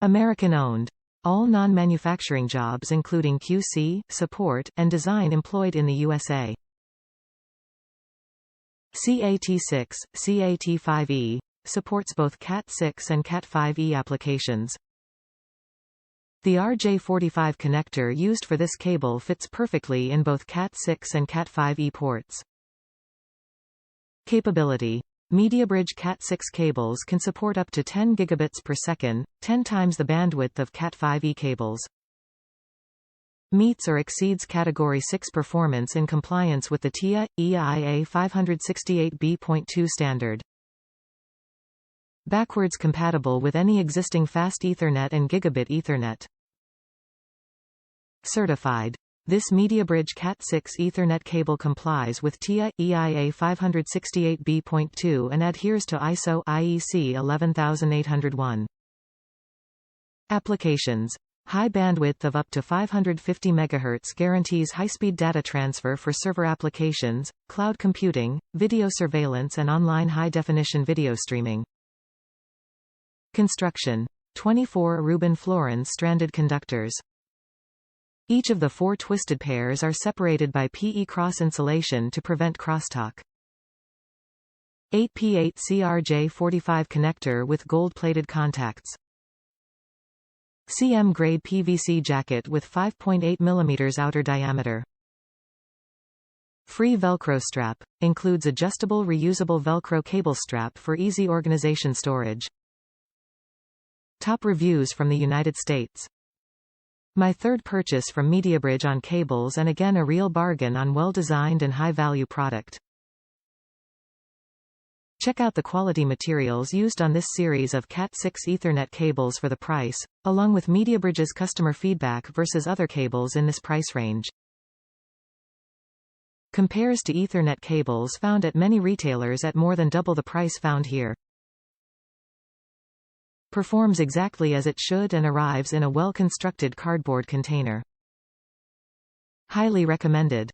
American-owned. All non-manufacturing jobs including QC, support, and design employed in the USA. Cat6, Cat5e, supports both Cat6 and Cat5e applications. The RJ45 connector used for this cable fits perfectly in both Cat6 and Cat5e ports. Capability. Mediabridge Cat6 cables can support up to 10 gigabits per second, 10 times the bandwidth of Cat5e cables. Meets or exceeds Category 6 performance in compliance with the TIA, EIA 568b.2 standard. Backwards compatible with any existing fast Ethernet and Gigabit Ethernet. Certified. This Mediabridge Cat6 Ethernet cable complies with TIA, EIA 568b.2 and adheres to ISO IEC 11801. Applications. High bandwidth of up to 550 MHz guarantees high-speed data transfer for server applications, cloud computing, video surveillance and online high-definition video streaming. Construction. 24 Rubin fluorine stranded conductors. Each of the 4 twisted pairs are separated by PE cross-insulation to prevent crosstalk. 8P8 CRJ45 connector with gold-plated contacts. CM-grade PVC jacket with 5.8 mm outer diameter. Free Velcro strap. Includes adjustable reusable Velcro cable strap for easy organization storage. Top reviews from the United States. My third purchase from Mediabridge on cables, and again a real bargain on well-designed and high-value product. Check out the quality materials used on this series of Cat6 Ethernet cables for the price, along with Mediabridge's customer feedback versus other cables in this price range. Compares to Ethernet cables found at many retailers at more than double the price found here. Performs exactly as it should and arrives in a well-constructed cardboard container. Highly recommended.